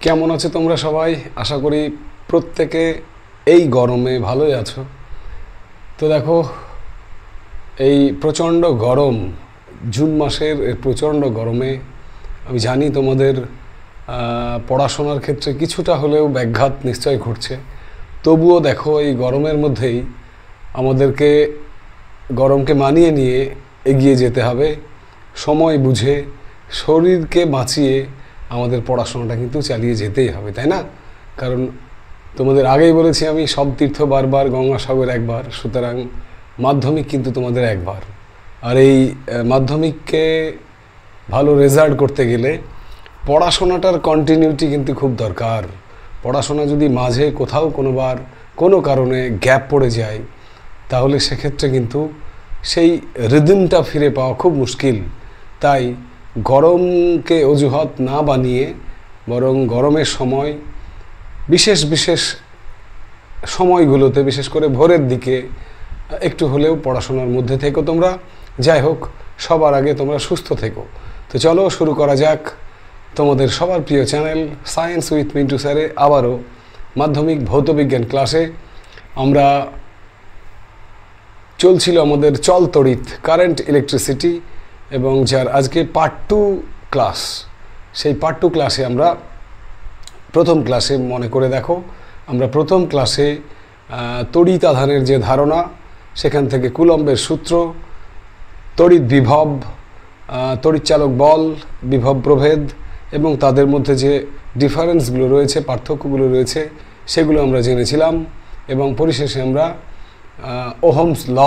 কেমন আছো তোমরা সবাই? আশা করি প্রত্যেকে এই গরমে ভালোই আছো। তো দেখো, এই প্রচণ্ড গরম, জুন মাসের এই প্রচণ্ড গরমে আমি জানি তোমাদের পড়াশোনার ক্ষেত্রে কিছুটা হলেও ব্যাঘাত নিশ্চয়ই ঘটছে। তবুও দেখো, এই গরমের মধ্যেই আমাদেরকে গরমকে মানিয়ে নিয়ে এগিয়ে যেতে হবে। সময় বুঝে শরীরকে বাঁচিয়ে আমাদের পড়াশোনাটা কিন্তু চালিয়ে যেতেই হবে, তাই না? কারণ তোমাদের আগেই বলেছি আমি, সব তীর্থ বারবার, গঙ্গাসাগর একবার, সুতরাং মাধ্যমিক কিন্তু তোমাদের একবার। আর এই মাধ্যমিককে ভালো রেজাল্ট করতে গেলে পড়াশোনাটার কন্টিনিউটি কিন্তু খুব দরকার। পড়াশোনা যদি মাঝে কোথাও কোনোবার কোনো কারণে গ্যাপ পড়ে যায়, তাহলে সেক্ষেত্রে কিন্তু সেই রিদমটা ফিরে পাওয়া খুব মুশকিল। তাই গরমকে অজুহাত না বানিয়ে বরং গরমের সময় বিশেষ বিশেষ সময়গুলোতে, বিশেষ করে ভোরের দিকে একটু হলেও পড়াশোনার মধ্যে থেকো তোমরা। যাই হোক, সবার আগে তোমরা সুস্থ থেকো। তো চলো শুরু করা যাক তোমাদের সবার প্রিয় চ্যানেল সায়েন্স উইথ মিন্টু স্যারে আবারও মাধ্যমিক ভৌতবিজ্ঞান ক্লাসে। আমরা চলছিল আমাদের চল তড়িৎ, কারেন্ট ইলেকট্রিসিটি, এবং যার আজকে পার্ট 2 ক্লাস। সেই পার্ট 2 ক্লাসে আমরা প্রথম ক্লাসে, মনে করে দেখো, আমরা প্রথম ক্লাসে তড়িৎ আধানের যে ধারণা, সেখান থেকে কুলম্বের সূত্র, তড়িৎ বিভব, তড়িৎচালক বল, বিভব প্রভেদ এবং তাদের মধ্যে যে ডিফারেন্সগুলো রয়েছে, পার্থক্যগুলো রয়েছে, সেগুলো আমরা জেনেছিলাম। এবং পরিশেষে আমরা ওহমস ল,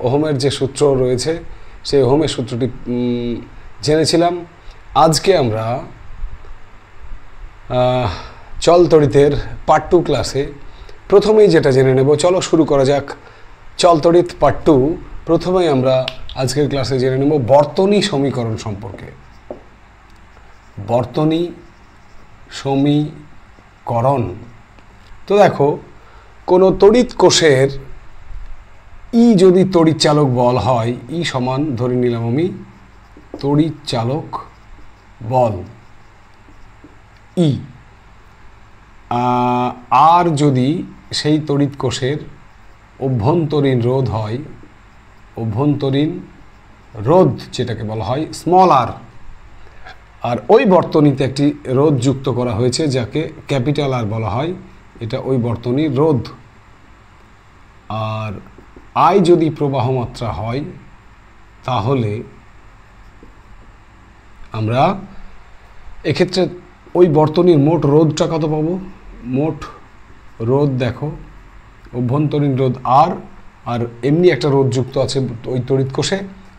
ওহমের যে সূত্র রয়েছে, সেই ওহমের সূত্রটি জেনেছিলাম। আজকে আমরা চল তড়িতের পার্ট 2 ক্লাসে প্রথমেই যেটা জেনে নেব, চলো শুরু করা যাক চল তড়িৎ পার্ট 2। প্রথমেই আমরা আজকের ক্লাসে জেনে নেব বর্তনী সমীকরণ সম্পর্কে। বর্তনী সমীকরণ। তো দেখো, কোনো তড়িৎ কোষের ই যদি তড়িৎচালক বল হয়, ই সমান ধরে নিলাম আমি তড়িৎচালক বল ই, আর যদি সেই তড়িৎ কোষের অভ্যন্তরীণ রোধ হয়, অভ্যন্তরীণ রোধ যেটাকে বলা হয় স্মল আর, আর ওই বর্তনীতে একটি রোধ যুক্ত করা হয়েছে যাকে ক্যাপিটাল আর বলা হয়, এটা ওই বর্তনীর রোধ। আর আই যদি প্রবাহ মাত্রা হয়, তাহলে আমরা এক্ষেত্রে ওই বর্তনীর মোট রোধটা কত পাবো? মোট রোধ দেখো, অভ্যন্তরীণ রোধ আর, আর এমনি একটা রোধ যুক্ত আছে ওই তড়িৎ কোষে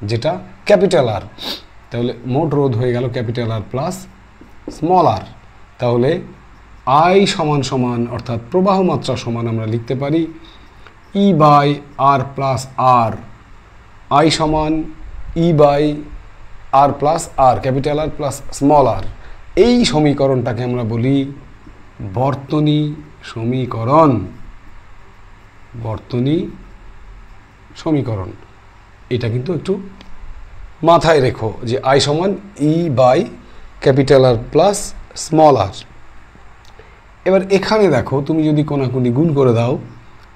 যেটা ক্যাপিটাল আর, তাহলে মোট রোধ হয়ে গেল ক্যাপিটাল আর প্লাস স্মল আর। তাহলে আই সমান সমান, অর্থাৎ প্রবাহ মাত্রা সমান, আমরা লিখতে পারি E by R plus R. I সমান E by R plus R, capital R plus small R. এই সমীকরণটাকে আমরা বলি বর্তনী সমীকরণ। বর্তনী সমীকরণ, এটা কিন্তু একটু মাথায় রেখো যে আই সমান E by capital R plus small R. এবার এখানে দেখো, তুমি যদি কোনাকুনি গুণ করে দাও,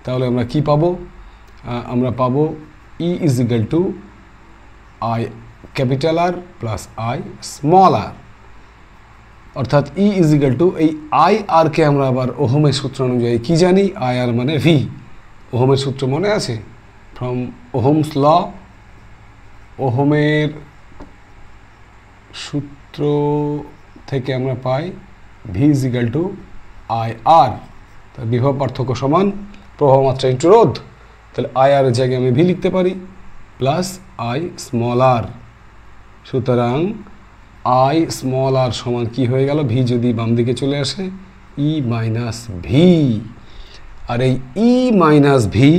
তাহলে আমরা কি পাবো? আমরা পাবো E is equal to I capital R plus I small R, অর্থাৎ ই ইজ ইকুয়াল টু, এই আই আরকে আমরা আবার ওহমের সূত্র অনুযায়ী কি জানি? আই আর মানে ভি। ওহমের সূত্র মনে আছে? ফ্রম ওহমস ল, ওহমের সূত্র থেকে আমরা পাই V is equal to I R. তার বিভব পার্থক্য সমান প্রবাহ মাত্রা ইন্টু রোধ। তাহলে আই আর এর জায়গায় আমি ভি লিখতে পারি প্লাস আই স্মল আর। সুতরাং আই স্মল আর সমান কি হয়ে গেল? ভি যদি বাম দিকে চলে আসে, ই মাইনাস ভি। আর এই ই মাইনাস ভি,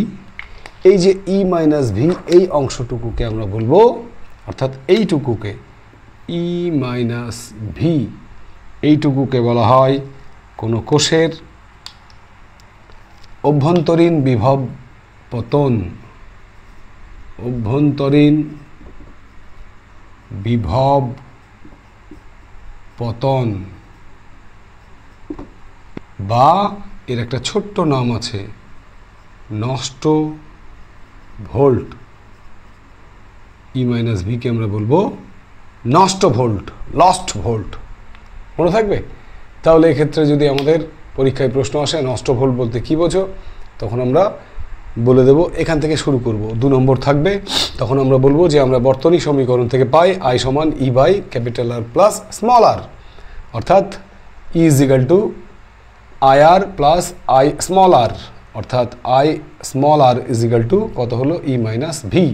এই যে ই মাইনাস ভি, এই অংশটুকুকে আমরা বলবো, অর্থাৎ এইটুকুকে ই মাইনাস ভি, এইটুকুকে বলা হয় কোনো কোষের অভ্যন্তরীণ বিভব পতন। অভ্যন্তরীণ বিভব পতন। বা এর একটা ছোট্ট নাম আছে, নষ্ট ভোল্ট। ই মাইনাস ভিকে আমরা বলবো নষ্ট ভোল্ট, লস্ট ভোল্ট। মনে থাকবে? তাহলে এক্ষেত্রে যদি আমাদের পরীক্ষায় প্রশ্ন আসে নষ্ট ভোল্ট বলতে কী বোঝো, তখন আমরা বলে দেব, এখান থেকে শুরু করব। 2 নম্বর থাকবে, তখন আমরা বলবো যে আমরা বর্তনী সমীকরণ থেকে পাই I সমান E by capital R plus small R, অর্থাৎ E is equal to IR plus I small R, অর্থাৎ I small R is equal to কত হলো E মাইনাস ভি।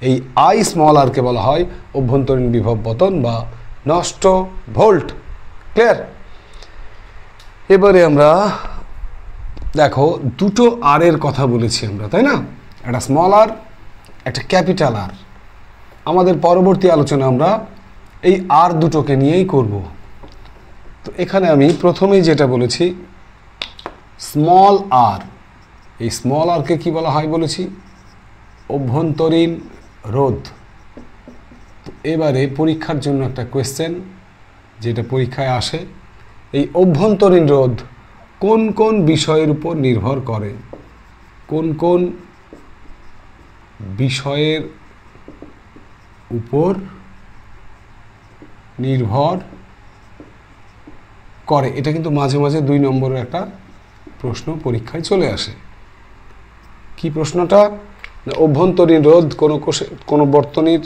এই I স্মল আরকে বলা হয় অভ্যন্তরীণ বিভব পতন বা নষ্ট ভোল্ট। ক্লিয়ার? এবারে আমরা দেখো দুটো আর এর কথা বলেছি আমরা, তাই না? একটা স্মল আর, একটা ক্যাপিটাল আর। আমাদের পরবর্তী আলোচনা আমরা এই আর দুটোকে নিয়েই করব। তো এখানে আমি প্রথমেই যেটা বলেছি স্মল আর, এই স্মল আরকে কি বলা হয় বলেছি? অভ্যন্তরীণ রোধ। তো এবারে পরীক্ষার জন্য একটা কোয়েশ্চেন যেটা পরীক্ষায় আসে, এই অভ্যন্তরীণ রোধ কোন কোন বিষয়ের উপর নির্ভর করে? কোন কোন বিষয়ের উপর নির্ভর করে? এটা কিন্তু মাঝে মাঝে 2 নম্বরের একটা প্রশ্ন পরীক্ষায় চলে আসে। কি প্রশ্নটা? অভ্যন্তরীণ রোধ কোনো বর্তনীর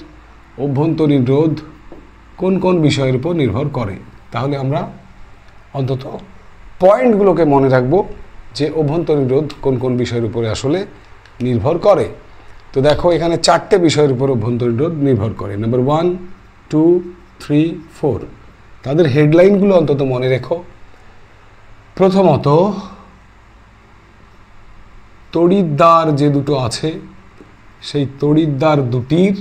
অভ্যন্তরীণ রোধ কোন কোন বিষয়ের উপর নির্ভর করে? তাহলে আমরা অন্তত পয়েন্টগুলোকে মনে রাখবো যে অভ্যন্তরীণ রোধ কোন কোন বিষয়ের উপরে আসলে নির্ভর করে। তো দেখো এখানে 4টে বিষয়ের উপর অভ্যন্তরীণ রোধ নির্ভর করে। নাম্বার 1, 2, 3, 4। তাদের হেডলাইনগুলো অন্তত মনে রেখো। প্রথমত তড়িৎদ্বার যে দুটো আছে সেই তড়িৎদ্বার দুটির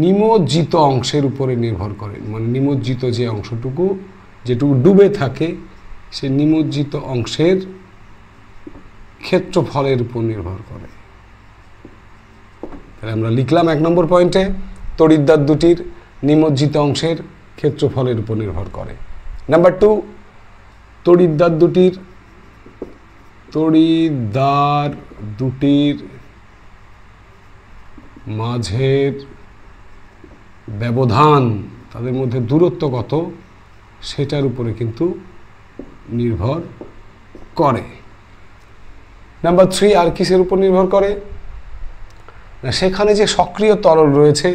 নিমজ্জিত অংশের উপরে নির্ভর করে। মানে নিমজ্জিত যে অংশটুকু, যেটুকু ডুবে থাকে, সে নিমজ্জিত অংশের ক্ষেত্রফলের উপর নির্ভর করে। তাহলে আমরা লিখলাম 1 নম্বর পয়েন্টে তড়িৎদ্বার দুটির নিমজ্জিত অংশের ক্ষেত্রফলের উপর নির্ভর করে। নাম্বার 2, তড়িৎদ্বার দুটির মাঝের ব্যবধান, তাদের মধ্যে দূরত্ব কত, সেটার উপরে কিন্তু নির্ভর করে। নাম্বার 3, আর কিসের উপর নির্ভর করে? না, সেখানে যে সক্রিয় তরল রয়েছে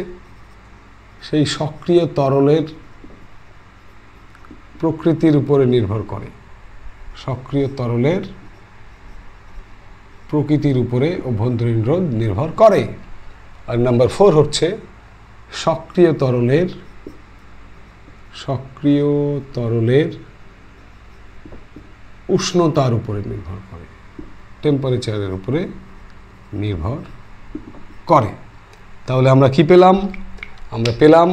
সেই সক্রিয় তরলের প্রকৃতির উপরে নির্ভর করে। সক্রিয় তরলের প্রকৃতির উপরে অভ্যন্তরীণ রোধ নির্ভর করে। আর নাম্বার 4 হচ্ছে সক্রিয় তরলের উষ্ণতার উপরে নির্ভর করে, টেম্পারেচারের উপরে নির্ভর করে। তাহলে আমরা কি পেলাম? আমরা পেলাম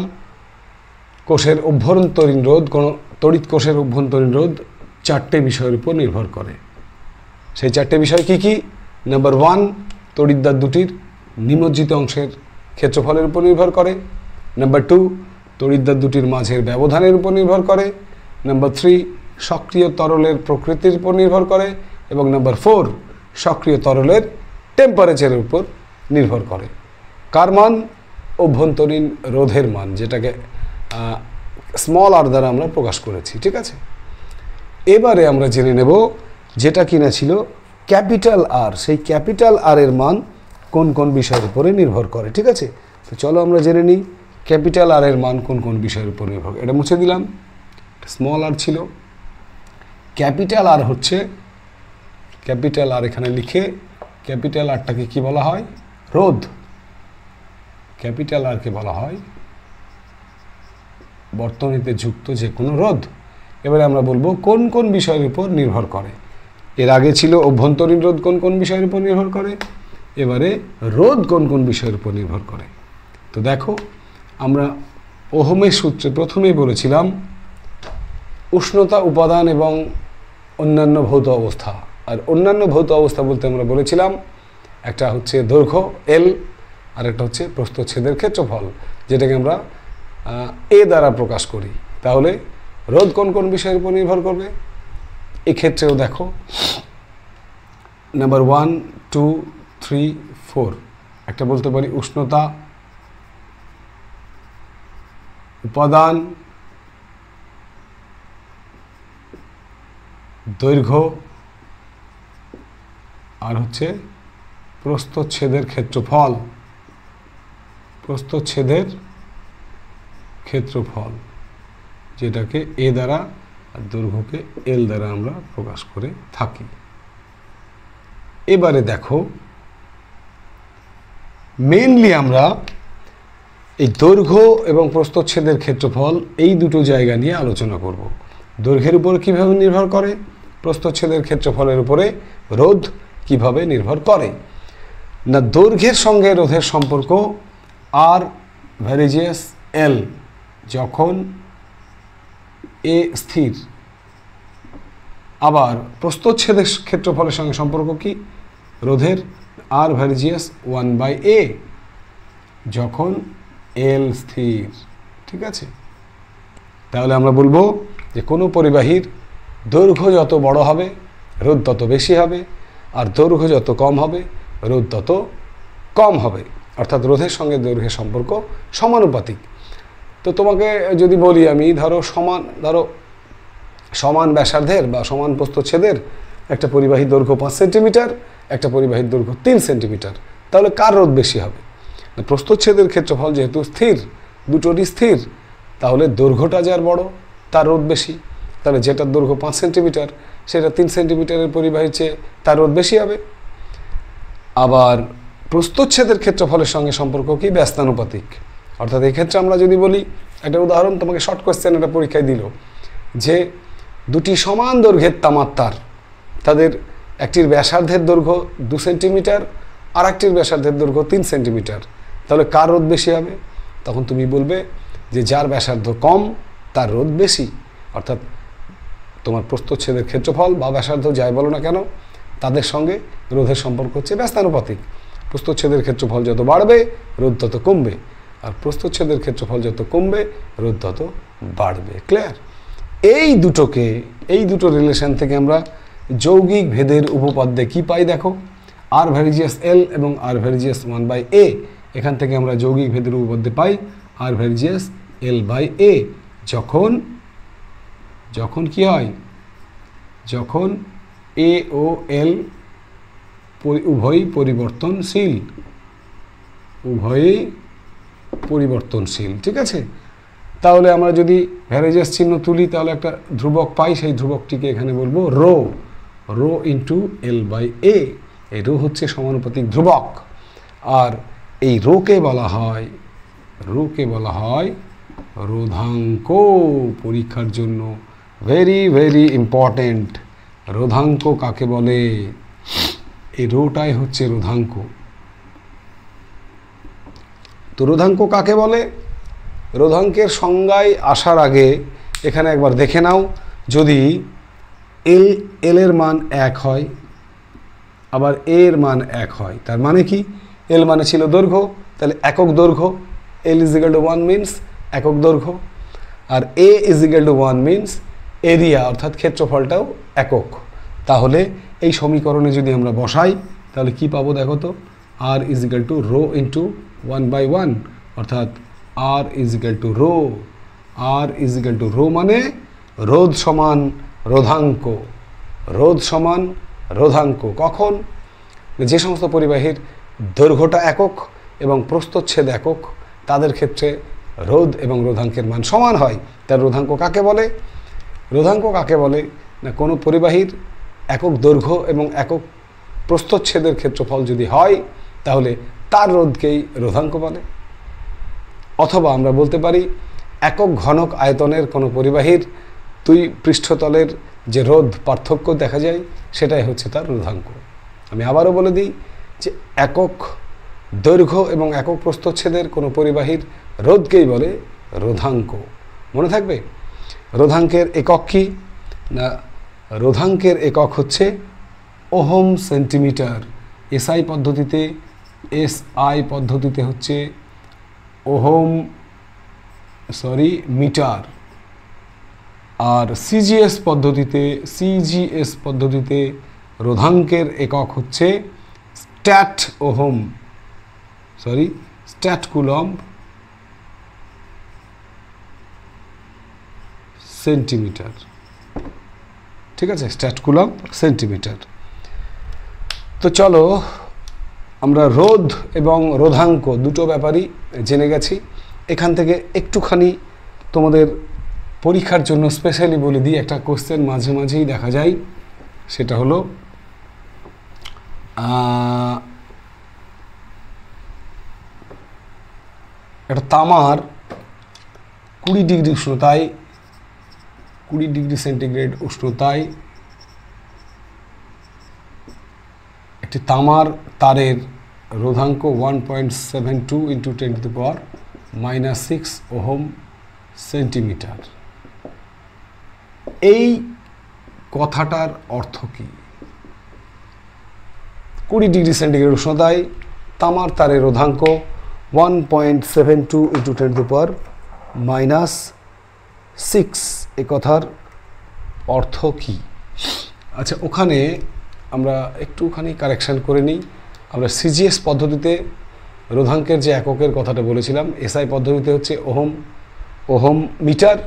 কোষের অভ্যন্তরীণ রোধ, কোনো তড়িৎ কোষের অভ্যন্তরীণ রোধ 4টে বিষয়ের উপর নির্ভর করে। সেই 4টে বিষয় কি কি? নাম্বার 1, তড়িৎদ্বার দুটির নিমজ্জিত অংশের ক্ষেত্রফলের উপর নির্ভর করে। নাম্বার 2, তড়িৎদ্বার দুটির মাঝের ব্যবধানের উপর নির্ভর করে। নাম্বার 3, সক্রিয় তরলের প্রকৃতির উপর নির্ভর করে। এবং নাম্বার 4, সক্রিয় তরলের টেম্পারেচারের উপর নির্ভর করে। কার মান? অভ্যন্তরীণ রোধের মান, যেটাকে স্মল আর দ্বারা আমরা প্রকাশ করেছি। ঠিক আছে, এবারে আমরা জেনে নেব যেটা কিনা ছিল ক্যাপিটাল আর, সেই ক্যাপিটাল আর এর মান কোন কোন বিষয়ের উপরে নির্ভর করে। ঠিক আছে, তো চলো আমরা জেনে নিই ক্যাপিটাল আর এর মান কোন কোন বিষয়ের উপর নির্ভর করে। এটা মুছে দিলাম, স্মল আর ছিল। ক্যাপিটাল আর হচ্ছে, ক্যাপিটাল আর এখানে লিখে, ক্যাপিটাল আরটাকে কি বলা হয়? রোধ। ক্যাপিটাল আরকে বলা হয় বর্তনীতে যুক্ত যে কোনো রোধ। এবারে আমরা বলবো কোন কোন বিষয়ের উপর নির্ভর করে। এর আগে ছিল অভ্যন্তরীণ রোধ কোন কোন বিষয়ের উপর নির্ভর করে, এবারে রোধ কোন কোন বিষয়ের উপর নির্ভর করে। তো দেখো, আমরা ওহমের সূত্রে প্রথমেই বলেছিলাম উষ্ণতা, উপাদান এবং অন্যান্য ভৌত অবস্থা। আর অন্যান্য ভৌত অবস্থা বলতে আমরা বলেছিলাম একটা হচ্ছে দৈর্ঘ্য এল, আর একটা হচ্ছে প্রস্থচ্ছেদের ক্ষেত্রফল, যেটাকে আমরা এ দ্বারা প্রকাশ করি। তাহলে রোধ কোন কোন বিষয়ের উপর নির্ভর করবে? এক্ষেত্রেও দেখো নাম্বার 1 2 3 4 একটা বলতে পারি উষ্ণতা, উপাদান, দৈর্ঘ্য, আর হচ্ছে প্রস্থচ্ছেদের ক্ষেত্রফল। প্রস্থচ্ছেদের ক্ষেত্রফল যেটাকে এ দ্বারা আর দৈর্ঘ্যকে এল দ্বারা আমরা প্রকাশ করে থাকি। এবারে দেখো মেইনলি আমরা এই দৈর্ঘ্য এবং প্রস্থচ্ছেদের ক্ষেত্রফল এই দুটো জায়গা নিয়ে আলোচনা করব। দৈর্ঘ্যের উপর কিভাবে নির্ভর করে, প্রস্থচ্ছেদের ক্ষেত্রফলের উপরে রোধ কিভাবে নির্ভর করে। না দৈর্ঘ্যের সঙ্গে রোধের সম্পর্ক আর ভ্যারিজিয়াস এল, যখন এ স্থির। আবার প্রস্থচ্ছেদের ক্ষেত্রফলের সঙ্গে সম্পর্ক কি, রোধের আর ভ্যারিজিয়াস 1/a, যখন এল স্থির। ঠিক আছে, তাহলে আমরা বলবো যে কোনো পরিবাহীর দৈর্ঘ্য যত বড় হবে রোধ তত বেশি হবে, আর দৈর্ঘ্য যত কম হবে রোধ তত কম হবে, অর্থাৎ রোধের সঙ্গে দৈর্ঘ্যের সম্পর্ক সমানুপাতিক। তো তোমাকে যদি বলি আমি, ধরো সমান ব্যাসার্ধের বা সমান প্রস্থচ্ছেদের একটা পরিবাহীর দৈর্ঘ্য 5 সেন্টিমিটার, একটা পরিবাহীর দৈর্ঘ্য 3 সেন্টিমিটার, তাহলে কার রোধ বেশি হবে? প্রস্থচ্ছেদের ক্ষেত্রফল যেহেতু স্থির, দুটোরই স্থির, তাহলে দৈর্ঘ্যটা যার বড় তার রোধ বেশি। তাহলে যেটার দৈর্ঘ্য 5 সেন্টিমিটার সেটা 3 সেন্টিমিটারের পরিবাহীর চেয়ে তার রোধ বেশি হবে। আবার প্রস্থচ্ছেদের ক্ষেত্রফলের সঙ্গে সম্পর্ক কি, ব্যস্তানুপাতিক। অর্থাৎ এই ক্ষেত্রে আমরা যদি বলি, একটা উদাহরণ তোমাকে শর্ট কোয়েশ্চেন এটা পরীক্ষায় দিল, যে দুটি সমান দৈর্ঘ্যের তামার তার, তাদের একটির ব্যাসার্ধের দৈর্ঘ্য 2 সেন্টিমিটার আর একটির ব্যাসার্ধের দৈর্ঘ্য 3 সেন্টিমিটার, তাহলে কার রোধ বেশি হবে? তখন তুমি বলবে যে যার ব্যাসার্ধ কম তার রোধ বেশি। অর্থাৎ তোমার প্রস্থচ্ছেদের ক্ষেত্রফল বা ব্যাসার্ধ যাই বলো না কেন, তাদের সঙ্গে রোধের সম্পর্ক হচ্ছে ব্যস্তানুপাতিক। প্রস্থচ্ছেদের ক্ষেত্রফল যত বাড়বে রোধ তত কমবে, আর প্রস্থচ্ছেদের ক্ষেত্রফল যত কমবে রোধ তত বাড়বে। ক্লিয়ার? এই দুটো রিলেশন থেকে আমরা যৌগিক ভেদের উপপাদ্যে কি পাই দেখো, আর ভ্যারিজিয়াস এল এবং আর ভ্যারিজিয়াস 1/a, এখান থেকে আমরা যৌগিক ভেদের উপপাদ্যে পাই আর ভ্যারিজিয়াস l/a, যখন কি হয়, যখন এ ও এল উভয়ই পরিবর্তনশীল। ঠিক আছে, তাহলে আমরা যদি ভ্যারিজিয়াস চিহ্ন তুলি তাহলে একটা ধ্রুবক পাই, সেই ধ্রুবকটিকে এখানে বলবো রো ইন্টু l/a। এই রো হচ্ছে সমানুপাতিক ধ্রুবক, আর এই রোকে বলা হয় রোধাঙ্ক। পরীক্ষার জন্য ভেরি ভেরি ইম্পর্টেন্ট, রোধাঙ্ক কাকে বলে? এই রোটাই হচ্ছে রোধাঙ্ক। তো রোধাঙ্ক কাকে বলে? রোধাঙ্কের সংজ্ঞায় আসার আগে এখানে একবার দেখে নাও, যদি এল এর মান 1 হয় আবার এ এর মান 1 হয়, তার মানে কি? এল মানে ছিল দৈর্ঘ্য, তাহলে একক দৈর্ঘ্য, L is equal to 1 means একক দৈর্ঘ্য, আর A is equal to 1 means area, অর্থাৎ ক্ষেত্রফলটাও একক। তাহলে এই সমীকরণে যদি আমরা বসাই তাহলে কি পাবো দেখো তো, R is equal to rho into 1/1, অর্থাৎ R is equal to rho. R is equal to rho মানে রোধ সমান রোধাঙ্ক। কখন? যে সমস্ত পরিবাহীর দৈর্ঘ্যটা একক এবং প্রস্থচ্ছেদ একক, তাদের ক্ষেত্রে রোধ এবং রোধাঙ্কের মান সমান হয়। তার রোধাঙ্ক কাকে বলে? না কোনো পরিবাহীর একক দৈর্ঘ্য এবং একক প্রস্থচ্ছেদের ক্ষেত্রফল যদি হয় তাহলে তার রোধকেই রোধাঙ্ক বলে। অথবা আমরা বলতে পারি একক ঘনক আয়তনের কোনো পরিবাহীর দুই পৃষ্ঠতলের যে রোধ পার্থক্য দেখা যায় সেটাই হচ্ছে তার রোধাঙ্ক। আমি আবারও বলে দিই যে একক দৈর্ঘ্য এবং একক প্রস্থচ্ছেদের কোনো পরিবাহীর রোধকেই বলে রোধাঙ্ক। মনে থাকবে? রোধাঙ্কের একক কি না, রোধাঙ্কের একক হচ্ছে ওহম সেন্টিমিটার। এসআই পদ্ধতিতে হচ্ছে মিটার। আর সিজিএস পদ্ধতিতে রোধাঙ্কের একক হচ্ছে স্ট্যাট কুলম্ব সেন্টিমিটার। ঠিক আছে, স্ট্যাট কুলম্ব সেন্টিমিটার। তো চলো আমরা রোধ এবং রোধাঙ্ক দুটো ব্যাপারই জেনে গেছি। এখান থেকে একটুখানি তোমাদের পরীক্ষার জন্য স্পেশালি বলে দিই, একটা কোশ্চেন মাঝে মাঝেই দেখা যায়, সেটা হলো একটা তামার 20 ডিগ্রি উষ্ণতায় 20 ডিগ্রি সেন্টিগ্রেড উষ্ণতায় একটি তামার তারের রোধাঙ্ক 1.72 × 10⁻⁻6 ওহম সেন্টিমিটার। এই কথাটার অর্থ কি? 20 ডিগ্রি সেন্টিগ্রেড উষ্ণতায় তামার তারের রোধাঙ্ক 1.72 × 10⁻⁻6, এ কথার অর্থ কি? আচ্ছা, ওখানে আমরা একটুখানি কারেকশান করে নিই। আমরা সিজিএস পদ্ধতিতে রোধাঙ্কের যে এককের কথাটা বলেছিলাম, এসআই পদ্ধতিতে হচ্ছে ওহম মিটার,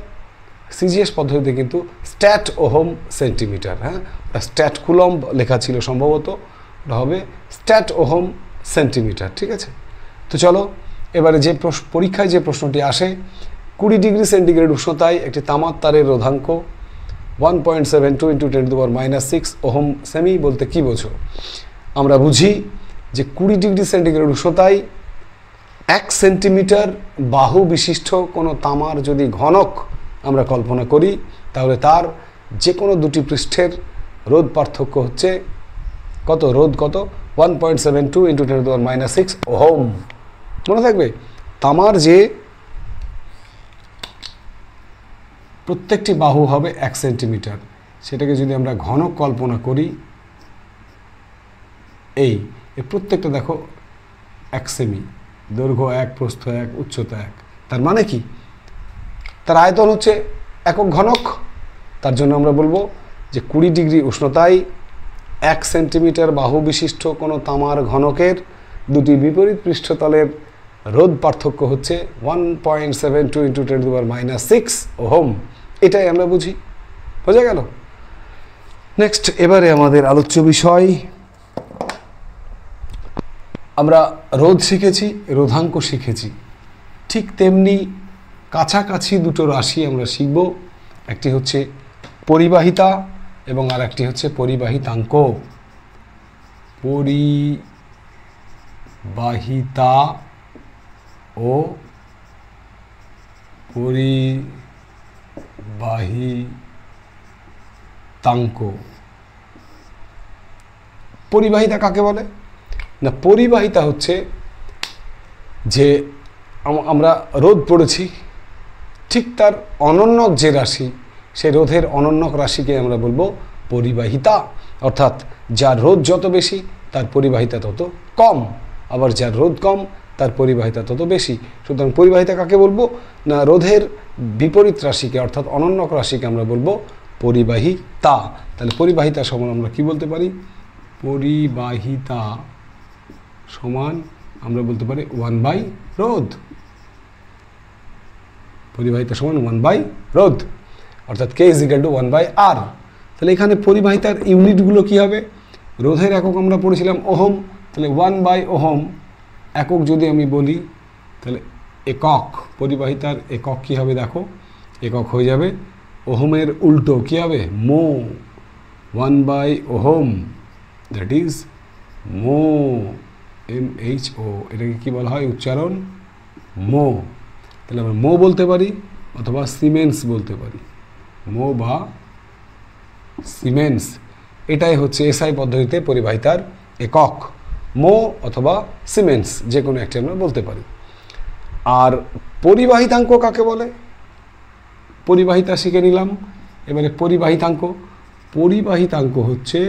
সিজিএস পদ্ধতিতে কিন্তু স্ট্যাট ওহম সেন্টিমিটার। হ্যাঁ, ওটা স্ট্যাট কুলম্ব লেখা ছিল সম্ভবত, ওটা হবে স্ট্যাট ওহম সেন্টিমিটার। ঠিক আছে, তো চলো এবারে যে পরীক্ষায় যে প্রশ্নটি আসে, 20 ডিগ্রি সেন্টিগ্রেড উষ্ণতায় একটি তামার তারের রোধাঙ্ক 1.72 × 10⁻⁻6 ওহম সেমি বলতে কি বোঝো? আমরা বুঝি যে 20 ডিগ্রি সেন্টিগ্রেড উষ্ণতায় 1 সেন্টিমিটার বাহু বিশিষ্ট কোনো তামার যদি ঘনক আমরা কল্পনা করি, তাহলে তার যে কোনো দুটি পৃষ্ঠের রোধ পার্থক্য হচ্ছে কত? 1.72 × 10⁻⁻6 ওহম। মনে থাকবে, তামার যে প্রত্যেকটি বাহু হবে 1 সেন্টিমিটার, সেটাকে যদি আমরা ঘনক কল্পনা করি, এই প্রত্যেকটা দেখো 1 সেমি, দৈর্ঘ্য 1, প্রস্থ 1, উচ্চতা 1, তার মানে কি? তার আয়তন হচ্ছে একক ঘনক। তার জন্য আমরা বলবো যে 20 ডিগ্রি উষ্ণতায় 1 সেন্টিমিটার বাহু বিশিষ্ট কোনো তামার ঘনকের দুটি বিপরীত পৃষ্ঠতলের রোধ পার্থক্য হচ্ছে 1.72 × 10⁻⁻6 ওহম। এটাই আমরা বুঝি। বোঝা গেল? নেক্সট, এবারে আমাদের আলোচ্য বিষয়, আমরা রোধ শিখেছি, রোধাঙ্ক শিখেছি, ঠিক তেমনি কাছাকাছি দুটো রাশি আমরা শিখব। একটি হচ্ছে পরিবাহিতা এবং আর একটি হচ্ছে পরিবাহিতাঙ্ক। পরিবাহিতা ও পরিবাহিতাঙ্ক। পরিবাহিতা কাকে বলে? না, পরিবাহিতা হচ্ছে যে আমরা রোধ পড়েছি, ঠিক তার অনন্যক যে রাশি, সেই রোধের অনন্যক রাশিকে আমরা বলবো পরিবাহিতা। অর্থাৎ যার রোধ যত বেশি তার পরিবাহিতা তত কম, আবার যার রোধ কম তার পরিবাহিতা তত বেশি। সুতরাং পরিবাহিতা কাকে বলবো? না, রোধের বিপরীত রাশিকে অর্থাৎ অনন্যক রাশিকে আমরা বলবো পরিবাহিতা। তাহলে পরিবাহিতা সমান আমরা কি বলতে পারি? পরিবাহিতা সমান আমরা বলতে পারি 1/রোধ। পরিবাহিতা সমান 1/রোধ, অর্থাৎ K = 1/R। তাহলে এখানে পরিবাহিতার ইউনিটগুলো কি হবে? রোধের একক আমরা পড়েছিলাম ওহম, তাহলে 1/ওহম একক যদি আমি বলি, তাহলে একক, পরিবাহিতার একক কি হবে? দেখো, একক হয়ে যাবে ওহমের উল্টো কি হবে? মো। 1/ওহম, দ্যাট ইজ মো, MHO। এটাকে কি বলা হয় উচ্চারণ? মো। তাহলে আমরা মো বলতে পারি অথবা সিমেন্স বলতে পারি, মো বা সিমেন্স। এটাই হচ্ছে এসআই পদ্ধতিতে পরিবাহিতার একক, মো অথবা সিমেন্স, যে কোনো একটি আমরা বলতে পারি। আর পরিবাহিতাঙ্ক কাকে বলে? পরিবাহিতা শিখে নিলাম, এবারে পরিবাহিতাঙ্ক। পরিবাহিতাঙ্ক হচ্ছে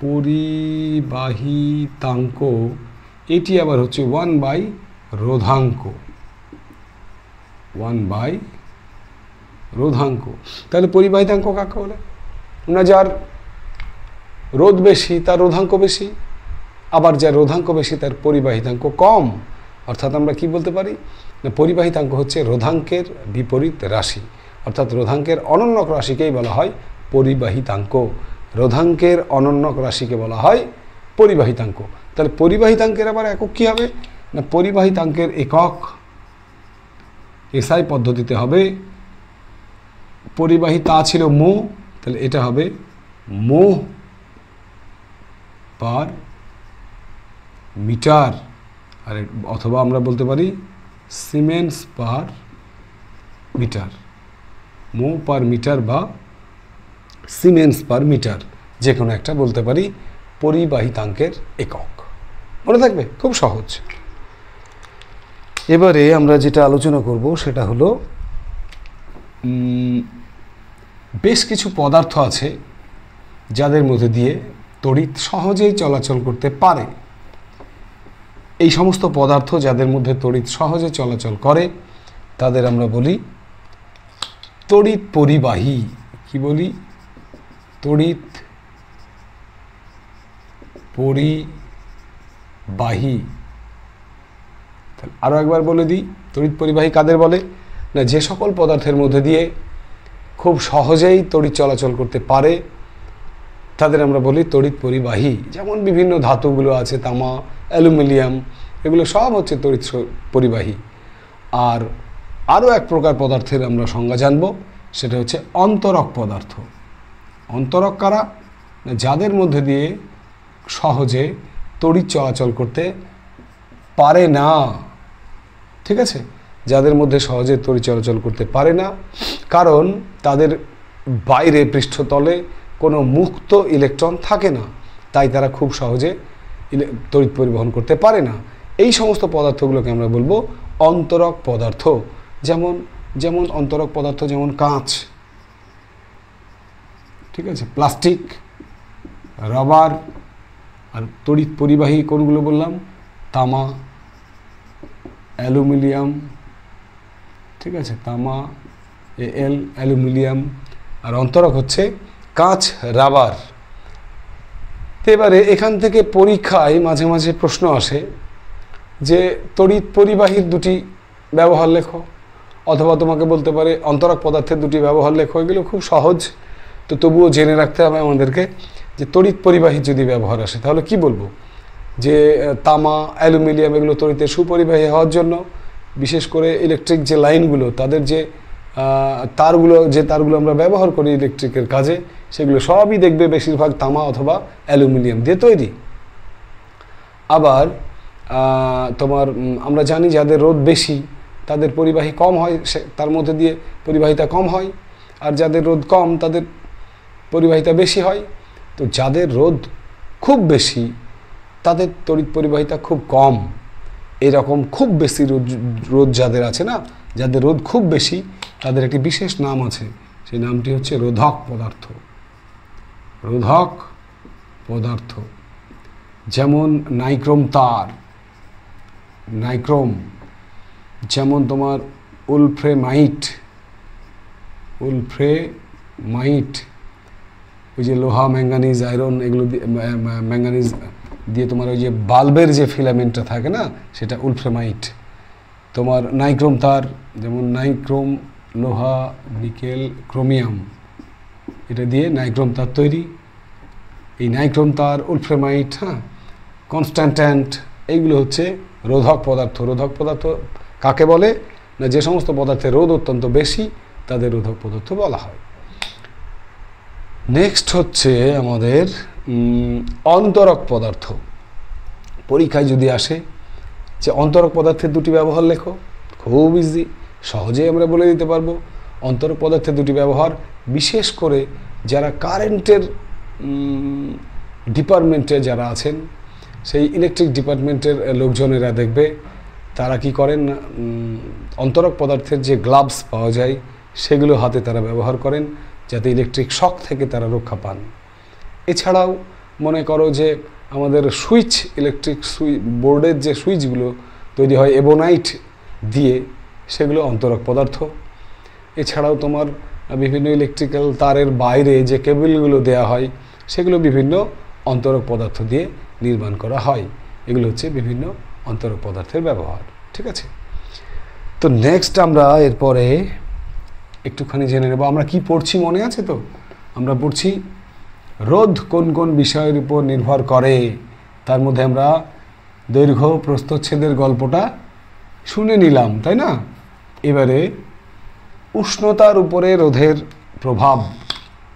পরিবাহিতাঙ্ক, এটি আবার হচ্ছে 1/রোধাঙ্ক, 1/রোধাঙ্ক। রোধাঙ্ক। তাহলে পরিবাহিতাঙ্ক কাকে বলে? না যার রোধ বেশি তার রোধাঙ্ক বেশি, আবার যার রোধাঙ্ক বেশি তার পরিবাহিতাঙ্ক কম। অর্থাৎ আমরা কি বলতে পারি না পরিবাহিতাঙ্ক হচ্ছে রোধাঙ্কের বিপরীত রাশি, অর্থাৎ রোধাঙ্কের অনন্যক রাশিকেই বলা হয় পরিবাহিতাঙ্ক। রোধাঙ্কের অনন্যক রাশিকে বলা হয় পরিবাহিতাঙ্ক। তাহলে পরিবাহিতাঙ্কের আবার একক কী হবে না পরিবাহিতাঙ্কের একক এসআই পদ্ধতিতে হবে। পরিবাহিতা ছিল মো, তাহলে এটা হবে মো পার মিটার, আর অথবা আমরা বলতে পারি সিমেন্স পার মিটার। মো পার মিটার বা সিমেন্স পার মিটার যে কোনো একটা বলতে পারি পরিবাহিতাঙ্কের একক। মনে থাকবে, খুব সহজ। এবারে আমরা যেটা আলোচনা করব সেটা হলো বেশ কিছু পদার্থ আছে যাদের মধ্যে দিয়ে তড়িৎ সহজেই চলাচল করতে পারে। এই সমস্ত পদার্থ যাদের মধ্যে তড়িৎ সহজে চলাচল করে তাদের আমরা বলি তড়িৎ পরিবাহী। কি বলি? তড়িৎ পরিবাহী। আরও একবার বলে দিই, তড়িৎ পরিবাহী কাদের বলে না যে সকল পদার্থের মধ্যে দিয়ে খুব সহজেই তড়িৎ চলাচল করতে পারে তাদের আমরা বলি তড়িৎ পরিবাহী। যেমন বিভিন্ন ধাতুগুলো আছে, তামা, অ্যালুমিনিয়াম, এগুলো সব হচ্ছে তড়িৎ পরিবাহী। আর আরও এক প্রকার পদার্থের আমরা সংজ্ঞা জানব, সেটা হচ্ছে অন্তরক পদার্থ। অন্তরক কারা? যাদের মধ্যে দিয়ে সহজে তড়িৎ চলাচল করতে পারে না। ঠিক আছে, যাদের মধ্যে সহজে তড়িৎ চলাচল করতে পারে না কারণ তাদের বাইরে পৃষ্ঠতলে কোনো মুক্ত ইলেকট্রন থাকে না, তাই তারা খুব সহজে তড়িৎ পরিবহন করতে পারে না। এই সমস্ত পদার্থগুলোকে আমরা বলবো অন্তরক পদার্থ। যেমন যেমন অন্তরক পদার্থ যেমন কাঁচ, ঠিক আছে, প্লাস্টিক, রাবার। আর তড়িৎ পরিবাহী কোনগুলো বললাম? তামা, অ্যালুমিনিয়াম, ঠিক আছে, তামা, অ্যালুমিনিয়াম। আর অন্তরক হচ্ছে কাঁচ, রাবার। এবারে এখান থেকে পরীক্ষায় মাঝে মাঝে প্রশ্ন আসে যে তড়িৎ পরিবাহীর দুটি ব্যবহার লেখো, অথবা তোমাকে বলতে পারে অন্তরক পদার্থের দুটি ব্যবহার লেখো। এগুলো খুব সহজ, তো তবুও জেনে রাখতে হবে আমাদেরকে যে তড়িৎ পরিবাহী যদি ব্যবহার আসে তাহলে কি বলবো? যে তামা, অ্যালুমিনিয়াম এগুলো তড়িতের সুপরিবাহী হওয়ার জন্য, বিশেষ করে ইলেকট্রিক যে লাইনগুলো তাদের যে তারগুলো আমরা ব্যবহার করি ইলেকট্রিকের কাজে, সেগুলো সবই দেখবে বেশিরভাগ তামা অথবা অ্যালুমিনিয়াম দিয়ে তৈরি। আবার তোমার আমরা জানি যাদের রোধ বেশি তাদের পরিবাহী কম হয়, তার মধ্যে দিয়ে পরিবাহিতা কম হয়, আর যাদের রোধ কম তাদের পরিবাহিতা বেশি হয়। তো যাদের রোধ খুব বেশি তাদের তড়িৎ পরিবাহিতা খুব কম। এরকম খুব বেশি রোধ যাদের আছে না, যাদের রোধ খুব বেশি, তাদের একটি বিশেষ নাম আছে, সেই নামটি হচ্ছে রোধক পদার্থ। রোধক পদার্থ যেমন নাইক্রোম তার, নাইক্রোম, যেমন তোমার উলফ্রেমাইট, ওই যে লোহা, ম্যাঙ্গানিজ, আয়রন, এগুলো ম্যাঙ্গানিজ দিয়ে তোমার ওই যে বাল্বের যে ফিলামেন্টটা থাকে না, সেটা উলফ্রেমাইট। তোমার নাইক্রোম তার যেমন নাইক্রোম, লোহা, নিকেল, ক্রোমিয়াম, এটা দিয়ে নাইক্রোম তার তৈরি। এই নাইক্রোম তার, উলফ্রেমাইট, কনস্ট্যান্ট্যান্ট, এইগুলো হচ্ছে রোধক পদার্থ। রোধক পদার্থ কাকে বলে না যে সমস্ত পদার্থের রোধ অত্যন্ত বেশি তাদের রোধক পদার্থ বলা হয়। নেক্সট হচ্ছে আমাদের অন্তরক পদার্থ। পরীক্ষায় যদি আসে যে অন্তরক পদার্থের দুটি ব্যবহার লেখো, খুব ইজি, সহজেই আমরা বলে দিতে পারবো। অন্তরক পদার্থের দুটি ব্যবহার, বিশেষ করে যারা কারেন্টের ডিপার্টমেন্টে যারা আছেন, সেই ইলেকট্রিক ডিপার্টমেন্টের লোকজনেরা দেখবে তারা কি করেন, অন্তরক পদার্থের যে গ্লাভস পাওয়া যায় সেগুলো হাতে তারা ব্যবহার করেন যাতে ইলেকট্রিক শক থেকে তারা রক্ষা পান। এছাড়াও মনে করো যে আমাদের সুইচ, ইলেকট্রিক বোর্ডের যে সুইচগুলো তৈরি হয় এবোনাইট দিয়ে, সেগুলো অন্তরক পদার্থ। এছাড়াও তোমার বিভিন্ন ইলেকট্রিক্যাল তারের বাইরে যে কেবলগুলো দেওয়া হয় সেগুলো বিভিন্ন অন্তরক পদার্থ দিয়ে নির্মাণ করা হয়। এগুলো হচ্ছে বিভিন্ন অন্তরক পদার্থের ব্যবহার। ঠিক আছে, তো নেক্সট আমরা এরপরে একটুখানি জেনে নেব আমরা কি পড়ছি, মনে আছে তো? আমরা পড়ছি রোধ কোন কোন বিষয়ের উপর নির্ভর করে। তার মধ্যে আমরা দৈর্ঘ্য প্রস্থচ্ছেদের গল্পটা শুনে নিলাম, তাই না? এবারে উষ্ণতার উপরে রোধের প্রভাব,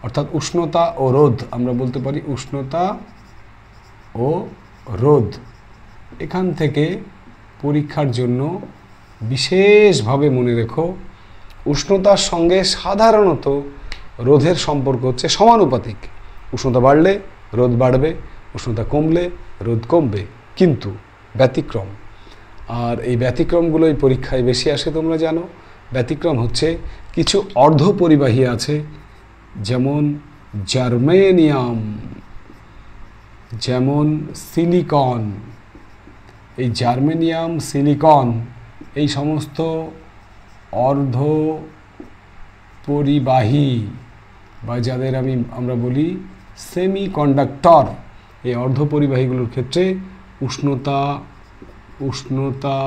অর্থাৎ উষ্ণতা ও রোধ, আমরা বলতে পারি উষ্ণতা ও রোধ। এখান থেকে পরীক্ষার জন্য বিশেষভাবে মনে রেখো, উষ্ণতার সঙ্গে সাধারণত রোধের সম্পর্ক হচ্ছে সমানুপাতিক। উষ্ণতা বাড়লে রোধ বাড়বে, উষ্ণতা কমলে রোধ কমবে, কিন্তু ব্যতিক্রম। আর এই ব্যতিক্রমগুলোই পরীক্ষায় বেশি আসে, তোমরা জানো। ব্যতিক্রম হচ্ছে কিছু অর্ধপরিবাহী আছে, যেমন জার্মেনিয়াম, যেমন সিলিকন। এই জার্মেনিয়াম, সিলিকন এই সমস্ত অর্ধপরিবাহী বা যাদের আমরা বলি সেমিকন্ডাক্টর, এই অর্ধপরিবাহীগুলোর ক্ষেত্রে উষ্ণতা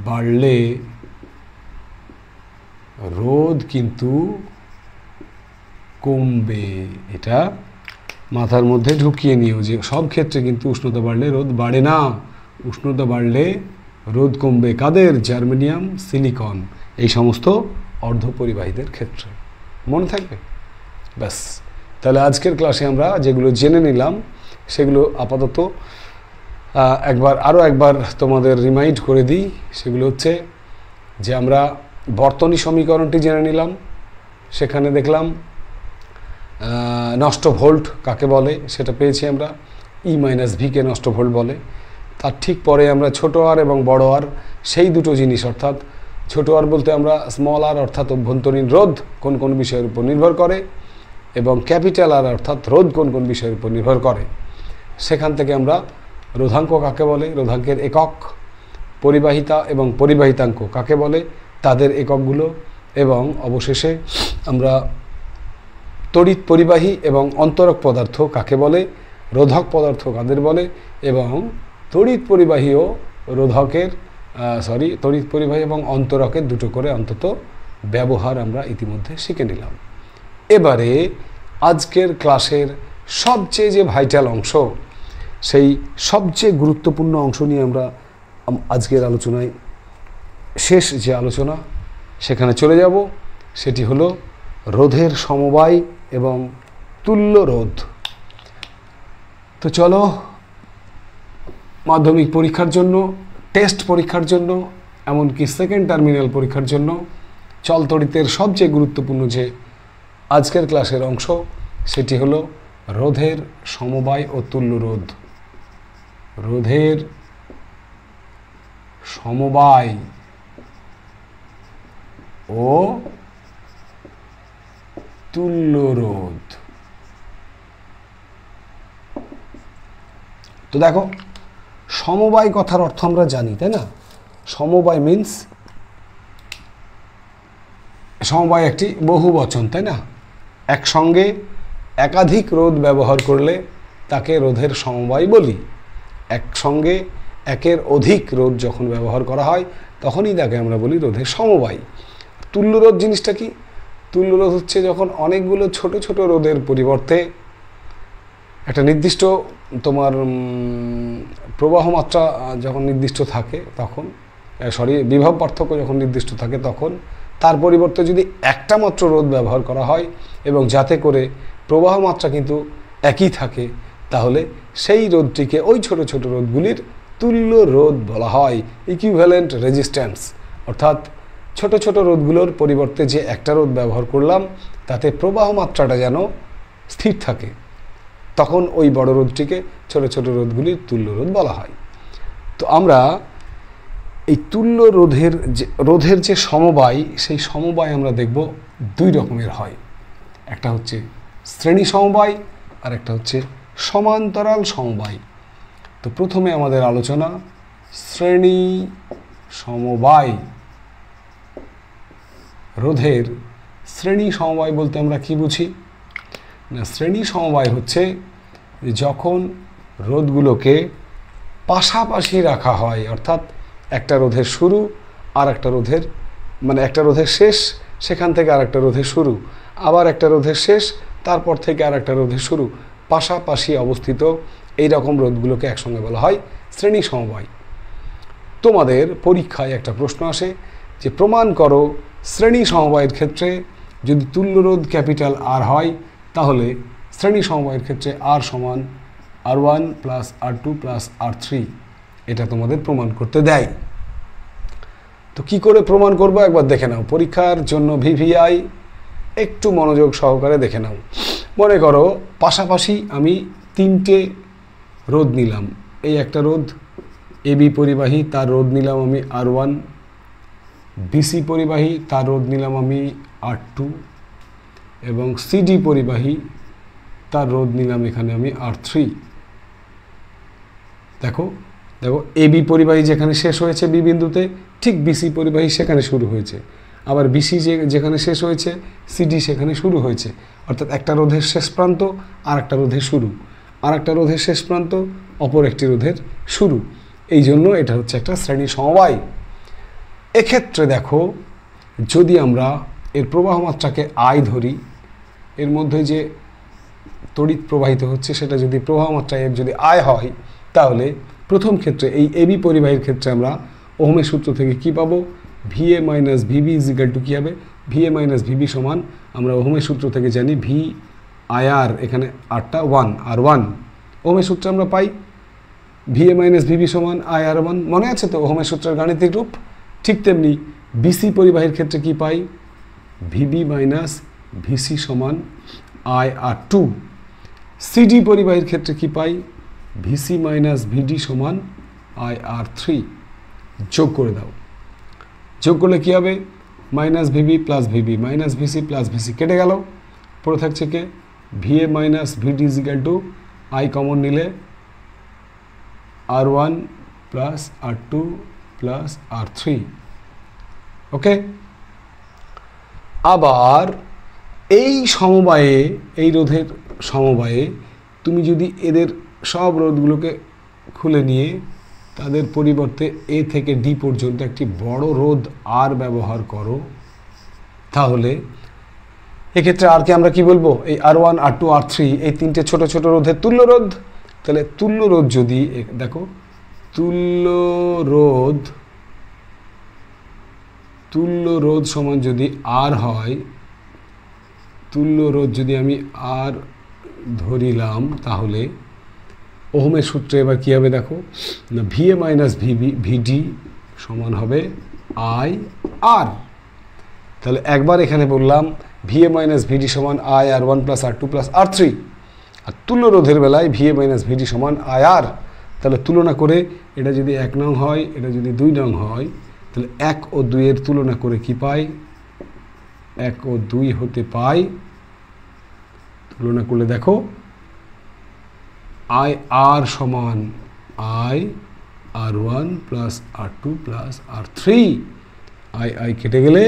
বাড়লে রোধ কিন্তু কমবে। এটা মাথার মধ্যে ঢুকিয়ে নিও যে সব ক্ষেত্রে কিন্তু উষ্ণতা বাড়লে রোধ বাড়ে না, উষ্ণতা বাড়লে রোধ কমবে। কাদের? জার্মেনিয়াম, সিলিকন, এই সমস্ত অর্ধপরিবাহীদের ক্ষেত্রে। মনে থাকবে? ব্যাস, তাহলে আজকের ক্লাসে আমরা যেগুলো জেনে নিলাম সেগুলো আপাতত আরও একবার তোমাদের রিমাইন্ড করে দিই। সেগুলো হচ্ছে যে আমরা বর্তনী সমীকরণটি জেনে নিলাম, সেখানে দেখলাম নষ্ট ভোল্ট কাকে বলে সেটা পেয়েছি আমরা, ই মাইনাস ভিকে নষ্ট ভোল্ট বলে। তার ঠিক পরে আমরা ছোট আর এবং বড় আর, সেই দুটো জিনিস, অর্থাৎ ছোট আর বলতে আমরা স্মল আর অর্থাৎ অভ্যন্তরীণ রোধ কোন কোন বিষয়ের উপর নির্ভর করে, এবং ক্যাপিটাল আর অর্থাৎ রোধ কোন কোন বিষয়ের উপর নির্ভর করে। সেখান থেকে আমরা রোধাঙ্ক কাকে বলে, রোধাঙ্কের একক, পরিবাহিতা এবং পরিবাহিতাঙ্ক কাকে বলে, তাদের এককগুলো, এবং অবশেষে আমরা তড়িৎ পরিবাহী এবং অন্তরক পদার্থ কাকে বলে, রোধক পদার্থ কাদের বলে, এবং তড়িৎ পরিবাহী ও রোধকের তড়িৎ পরিবাহী এবং অন্তরকের দুটো করে অন্তত ব্যবহার আমরা ইতিমধ্যে শিখে নিলাম। এবারে আজকের ক্লাসের সবচেয়ে যে ভাইটাল অংশ, সেই সবচেয়ে গুরুত্বপূর্ণ অংশ নিয়ে আমরা আজকের আলোচনায় শেষ যে আলোচনা সেখানে চলে যাব। সেটি হলো রোধের সমবায় এবং তুল্য রোধ। তো চলো, মাধ্যমিক পরীক্ষার জন্য, টেস্ট পরীক্ষার জন্য, এমনকি সেকেন্ড টার্মিনাল পরীক্ষার জন্য চলতড়িতের সবচেয়ে গুরুত্বপূর্ণ যে আজকের ক্লাসের অংশ সেটি হলো রোধের সমবায় ও তুল্য রোধ। রোধের সমবায় ও তুল্য রোধ। তো দেখো, সমবায় কথার অর্থ আমরা জানি, তাই না? সমবায় মিন্স, সমবায় একটি বহু বচন, তাই না? একসঙ্গে একাধিক রোধ ব্যবহার করলে তাকে রোধের সমবায় বলি। একসঙ্গে একের অধিক রোধ যখন ব্যবহার করা হয় তখনই তাকে আমরা বলি রোধের সমবায়। তুল্য রোধ জিনিসটা কি? তুল্য রোধ হচ্ছে যখন অনেকগুলো ছোট ছোট রোধের পরিবর্তে একটা নির্দিষ্ট তোমার প্রবাহ মাত্রা যখন নির্দিষ্ট থাকে তখন, বিভব পার্থক্য যখন নির্দিষ্ট থাকে তখন তার পরিবর্তে যদি একটা মাত্র রোধ ব্যবহার করা হয় এবং যাতে করে প্রবাহ মাত্রা কিন্তু একই থাকে, তাহলে সেই রোধটিকে ওই ছোট ছোট রোধগুলির তুল্য রোধ বলা হয়, ইকুইভ্যালেন্ট রেজিস্ট্যান্স। অর্থাৎ ছোট ছোট রোধগুলোর পরিবর্তে যে একটা রোধ ব্যবহার করলাম তাতে প্রবাহ মাত্রাটা যেন স্থির থাকে, তখন ওই বড় রোধটিকে ছোট ছোট রোধগুলির তুল্য রোধ বলা হয়। তো আমরা এই তুল্য রোধের যে সমবায়, সেই সমবায় আমরা দেখব দুই রকমের হয়। একটা হচ্ছে শ্রেণী সমবায় আর একটা হচ্ছে সমান্তরাল সমবায়। তো প্রথমে আমাদের আলোচনা শ্রেণী সমবায়। রোধের শ্রেণী সমবায় বলতে আমরা কি বুঝি না, শ্রেণী সমবায় হচ্ছে যখন রোধগুলোকে পাশাপাশি রাখা হয়, অর্থাৎ একটা রোধের শুরু আর একটা রোধের মানে একটা রোধের শেষ, সেখান থেকে আর একটা রোধের শুরু, আবার একটা রোধের শেষ, তারপর থেকে আর একটা রোধের শুরু, পাশাপাশি অবস্থিত এই রকম রোধগুলোকে একসঙ্গে বলা হয় শ্রেণী সমবায়। তোমাদের পরীক্ষায় একটা প্রশ্ন আসে যে প্রমাণ করো শ্রেণী সমবায়ের ক্ষেত্রে যদি তুল্য রোধ ক্যাপিটাল আর হয় তাহলে শ্রেণী সমবায়ের ক্ষেত্রে আর সমান R1 plus R2 plus R3, এটা তোমাদের প্রমাণ করতে দেয়। তো কি করে প্রমাণ করব একবার দেখে নাও, পরীক্ষার জন্য VVI একটু মনোযোগ সহকারে দেখে নাও। মনে করো পাশাপাশি আমি তিনটে রোধ নিলাম, এই একটা রোধ AB পরিবাহী, তার রোধ নিলাম আমি R1, BC পরিবাহী, তার রোধ নিলাম আমি R2, এবং CD পরিবাহী, তার রোধ নিলাম এখানে আমি R3। দেখো দেখো AB পরিবাহী যেখানে শেষ হয়েছে B বিন্দুতে, ঠিক BC পরিবাহী সেখানে শুরু হয়েছে, আবার BC যেখানে শেষ হয়েছে CD সেখানে শুরু হয়েছে, অর্থাৎ একটা রোধের শেষ প্রান্ত আর একটা রোধের শুরু, আর একটা রোধের শেষ প্রান্ত অপর একটি রোধের শুরু, এই জন্য এটা হচ্ছে একটা শ্রেণী সমবায়। এক্ষেত্রে দেখো যদি আমরা এর প্রবাহ মাত্রাকে I ধরি, এর মধ্যে যে তড়িৎ প্রবাহিত হচ্ছে সেটা যদি প্রবাহ মাত্রা এর যদি I হয়, তাহলে প্রথম ক্ষেত্রে এই AB পরিবাহীর ক্ষেত্রে আমরা ওহমের সূত্র থেকে কি পাবো, VA minus VB is equal to কী হবে, VA মাইনাস VB সমান আমরা ওহমের সূত্র থেকে জানি VIR, এখানে আরটা 1 R1, ওহমের সূত্রে আমরা পাই VA মাইনাস VB সমান IR1, মনে আছে তো ওহমের সূত্রের গাণিতিক রূপ। ঠিক তেমনি BC পরিবাহীর ক্ষেত্রে কি পাই, VB মাইনাস VC সমান IR2, CD পরিবাহীর ক্ষেত্রে কি পাই, VC মাইনাস VD সমান IR3। যোগ করে দাও, যোগ করলে কী হবে, minus VB plus VB minus VC plus VC কেটে গেল, পড়ে থাকছে কে, VA minus VD is equal two I common নিলে R1 plus R2 plus R3। ওকে, আবার এই সমবায়ে, এই রোধের সমবায়ে তুমি যদি এদের সব রোধগুলোকে খুলে নিয়ে তাদের পরিবর্তে A থেকে D পর্যন্ত একটি বড় রোধ R ব্যবহার করো, তাহলে এক্ষেত্রে আরকে আমরা কি বলবো, এই R1 R2 R3 এই তিনটে ছোট ছোট রোধের তুল্য রোধ। তাহলে তুল্য রোধ যদি দেখো, তুল্য রোধ সমান যদি R হয়, তুল্য রোধ যদি আমি R ধরিলাম, তাহলে ওহমের সূত্রে এবার কী হবে দেখো না, VA মাইনাস VD সমান হবে IR। তাহলে একবার এখানে বললাম VA মাইনাস VD সমান IR1 plus R2 plus R3, আর তুল্য রোধের বেলায় VA মাইনাস VD সমান IR। তাহলে তুলনা করে এটা যদি 1 নং হয়, এটা যদি 2 নং হয়, তাহলে 1 ও 2 এর তুলনা করে কি পাই, 1 ও 2 হতে পাই, তুলনা করলে দেখো IR সমান IR1 plus R2 plus R3, I কেটে গেলে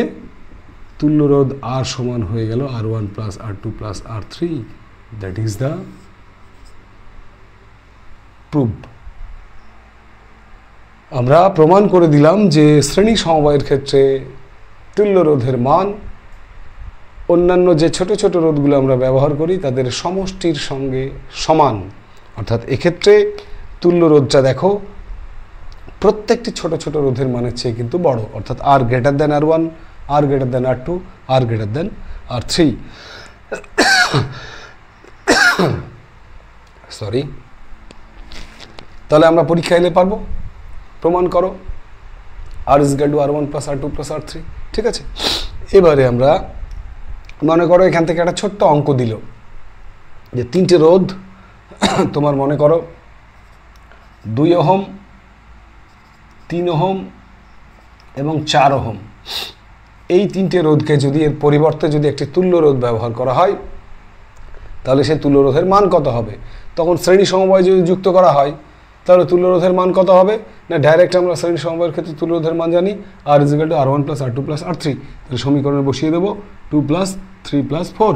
তুল্য রোধ R সমান হয়ে গেল R1 plus R2 plus R3। That is the proof. আমরা প্রমাণ করে দিলাম যে শ্রেণী সমবায়ের ক্ষেত্রে তুল্য রোধের মান অন্যান্য যে ছোট ছোট রোধগুলো আমরা ব্যবহার করি তাদের সমষ্টির সঙ্গে সমান, অর্থাৎ এক্ষেত্রে তুল্য রোধটা দেখো প্রত্যেকটি ছোট ছোট রোধের মানের চেয়ে কিন্তু বড়, অর্থাৎ R greater than R1, R greater than R2, R greater than R3। Sorry, তাহলে আমরা পরীক্ষা এলে পারবো, প্রমাণ করো R is equal to R1 plus R2 plus R3। ঠিক আছে, এবারে আমরা মনে করো এখান থেকে একটা ছোট্ট অঙ্ক দিল যে তিনটে রোধ, তোমার মনে করো 2 ওহম, 3 ওহম এবং 4 ওহম, এই তিনটে রোধকে যদি এর পরিবর্তে যদি একটি তুল্য রোধ ব্যবহার করা হয়, তাহলে সেই তুল্য রোধের মান কত হবে। তখন শ্রেণী সমবায় যদি যুক্ত করা হয়, তাহলে তুল্য রোধের মান কত হবে না ডাইরেক্ট আমরা শ্রেণী সমবায়ের ক্ষেত্রে তুল্য রোধের মান জানি R = R1 + R2 + R3। তাহলে সমীকরণে বসিয়ে দেবো 2 + 3 + 4,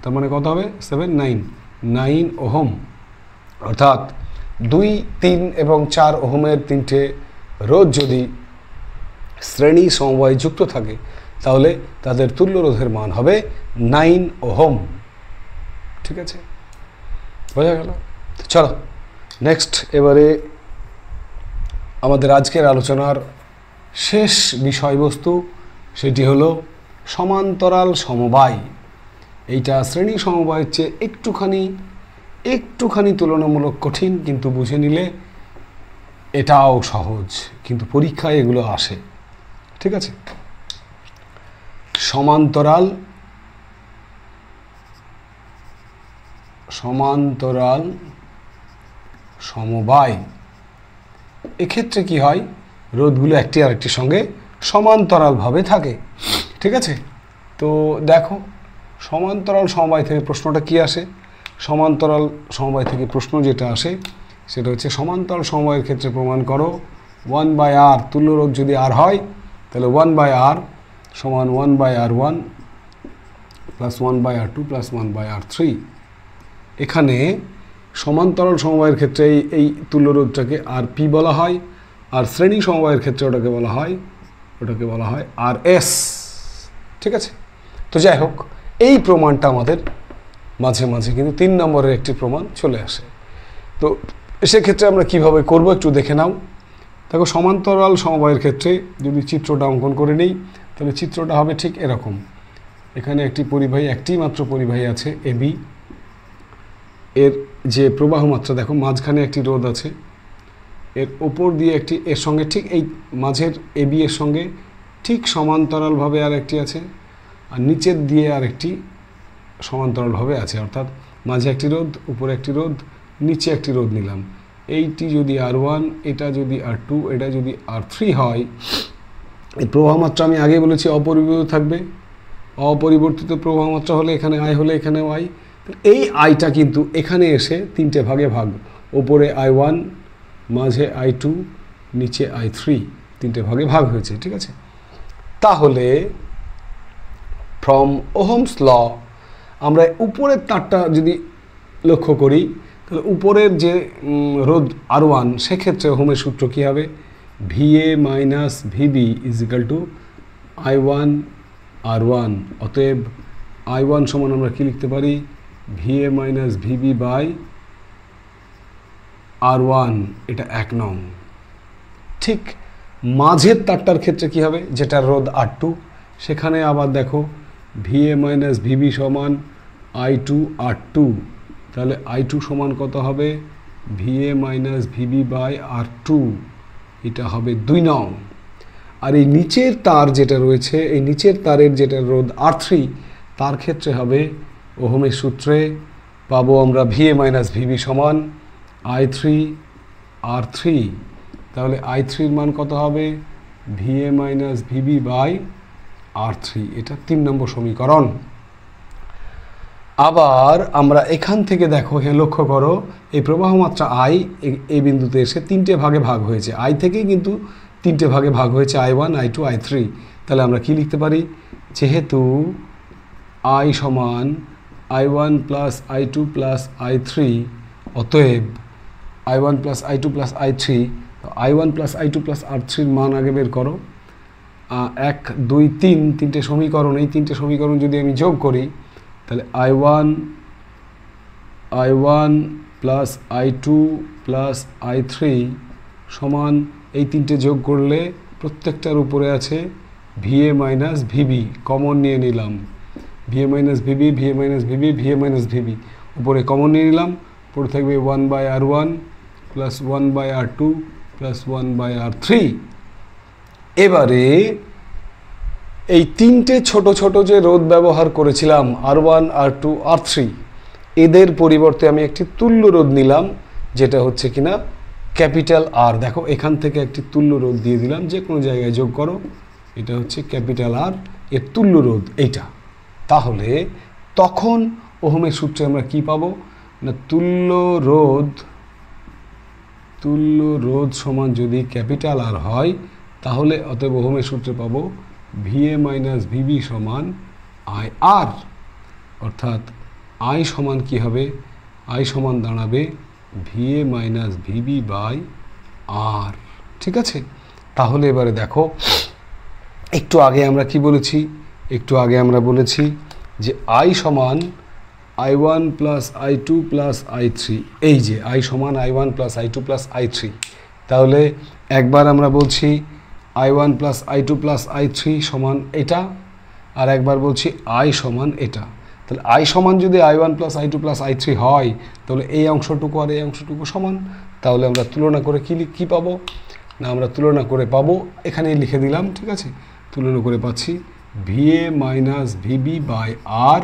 তার মানে কত হবে 7 9 ওহম। অর্থাৎ 2 3 এবং 4 ওহমের তিনটে রোধ যদি শ্রেণী সমবায় যুক্ত থাকে তাহলে তাদের তুল্য রোধের মান হবে 9 ওহম। ঠিক আছে, বোঝা গেল? চলো নেক্সট, এবারে আমাদের আজকের আলোচনার শেষ বিষয়বস্তু, সেটি হলো সমান্তরাল সমবায়। এইটা শ্রেণী সমবায়ের চেয়ে একটুখানি তুলনামূলক কঠিন, কিন্তু বুঝে নিলে এটাও সহজ, কিন্তু পরীক্ষায় এগুলো আসে। ঠিক আছে, সমান্তরাল সমবায়, এক্ষেত্রে কি হয়, রোধগুলো একটি আরেকটির সঙ্গে সমান্তরালভাবে থাকে। ঠিক আছে, তো দেখো সমান্তরাল সমবায় থেকে প্রশ্নটা কি আসে? সমান্তরাল সমবায় থেকে প্রশ্ন যেটা আসে সেটা হচ্ছে সমান্তরাল সমবায়ের ক্ষেত্রে প্রমাণ করো 1/r, তুল্য রোধ যদি r হয় তাহলে 1/r সমান 1/r1 + 1/r2 + 1/r3। এখানে সমান্তরাল সমবায়ের ক্ষেত্রে এই তুল্য রোধটাকে rp বলা হয়, আর শ্রেণী সমবায়ের ক্ষেত্রে ওটাকে বলা হয় rs। ঠিক আছে, তো যাই হোক, এই প্রমাণটা আমাদের মাঝে মাঝে কিন্তু 3 নম্বরের একটি প্রমাণ চলে আসে। তো সেক্ষেত্রে আমরা কিভাবে করব একটু দেখে নাও। দেখো সমান্তরাল সমবায়ের ক্ষেত্রে যদি চিত্রটা অঙ্কন করে নিই তাহলে চিত্রটা হবে ঠিক এরকম। এখানে একটি মাত্র পরিবাহী আছে AB, এর যে প্রবাহ মাত্রা দেখো মাঝখানে একটি রোধ আছে, এর ওপর দিয়ে এর সঙ্গে ঠিক এই মাঝের AB এর সঙ্গে ঠিক সমান্তরালভাবে আর একটি আছে, আর নিচের দিয়ে আরেকটি সমান্তরালভাবে আছে, অর্থাৎ মাঝে একটি রোধ, উপরে একটি রোধ, নিচে একটি রোধ নিলাম। এইটি যদি R1, এটা যদি R2, এটা যদি R3 হয়, এই প্রবাহ মাত্রা আমি আগে বলেছি অপরিবর্তিত থাকবে। অপরিবর্তিত প্রবাহ মাত্রা হলে এখানে I হলে এখানে Y। এই আইটা কিন্তু এখানে এসে 3টে ভাগে ভাগ, ওপরে I1, মাঝে I2, নিচে I3, 3টে ভাগে ভাগ হয়েছে। ঠিক আছে, তাহলে ফ্রম ওহমস ল আমরা উপরের তারটা যদি লক্ষ্য করি তাহলে উপরের যে রোধ R1, সেক্ষেত্রে ওহমের সূত্র কী হবে? VA - VB = I1 R1। অতএব I1 সমান আমরা কি লিখতে পারি? VA - VB R1। এটা 1 নং। ঠিক মাঝের তারটার ক্ষেত্রে কি হবে? যেটা রোধ R2, সেখানে আবার দেখো VA - VB সমান I2 R2। তাহলে I2 সমান কত হবে? VA - VB R2। এটা হবে 2 নং। আর এই নিচের তার যেটা রয়েছে, এই নিচের তারের যেটা রোধ R3, তার ক্ষেত্রে হবে ওহমের সূত্রে পাবো আমরা VA - VB সমান I3 R3। তাহলে I3-র মান কত হবে? VA - VB R3। এটা 3 নম্বর সমীকরণ। আবার আমরা এখান থেকে দেখো, হ্যাঁ লক্ষ্য করো, এই প্রবাহ মাত্রা I এই বিন্দুতে এসে 3টে ভাগে ভাগ হয়েছে। I থেকেই কিন্তু 3টে ভাগে ভাগ হয়েছে, I1 I2 I3। তাহলে আমরা কি লিখতে পারি? যেহেতু I সমান I1 + I2 + I3, অতএব I1 + I2 + I3, I1 + I2 + R3-র মান আগে বের করো। 1 2 3, 3টে সমীকরণ, এই 3টে সমীকরণ যদি আমি যোগ করি তাহলে I1 + I2 + I3 সমান, এই 3টে যোগ করলে প্রত্যেকটার উপরে আছে VA - VB, কমন নিয়ে নিলাম। VA - VB, VA - VB, VA - VB, উপরে কমন নিয়ে নিলাম, পড়ে থাকবে 1/R1 + 1/R2 + 1/R3। এবারে এই 3টে ছোট ছোট যে রোধ ব্যবহার করেছিলাম R1 R2 R3, এদের পরিবর্তে আমি একটি তুল্য রোধ নিলাম, যেটা হচ্ছে কিনা ক্যাপিটাল R। দেখো এখান থেকে একটি তুল্য রোধ দিয়ে দিলাম, যে কোনো জায়গায় যোগ করো, এটা হচ্ছে ক্যাপিটাল R, এর তুল্য রোধ এইটা। তাহলে তখন ওহমের সূত্রে আমরা কি পাবো? না তুল্য তুল্য রোধ সমান যদি ক্যাপিটাল আর হয় তাহলে অতএব ওহমের সূত্রে পাবো ভিএ মাইনাস ভিবি সমান আই আর, অর্থাৎ আই সমান কি হবে, আই সমান দাঁড়াবে ভিএ মাইনাস ভিবি বাই আর। ঠিক আছে, তাহলে এবারে দেখো, একটু আগে আমরা কি বলেছি, একটু আগে আমরা বলেছি যে আই সমান I1 plus I2 plus I3, এই যে আই সমান I1 plus I2 plus I3, তাহলে একবার আমরা বলছি I1 plus I2 plus I3 সমান এটা, আর একবার বলছি আই সমান এটা। তাহলে আই সমান যদি I1 plus I2 plus I3 হয় তাহলে এই অংশটুকু আর এই অংশটুকু সমান, তাহলে আমরা তুলনা করে কি পাবো না, আমরা তুলনা করে পাবো, এখানে লিখে দিলাম, ঠিক আছে, তুলনা করে পাচ্ছি V A minus V B by R,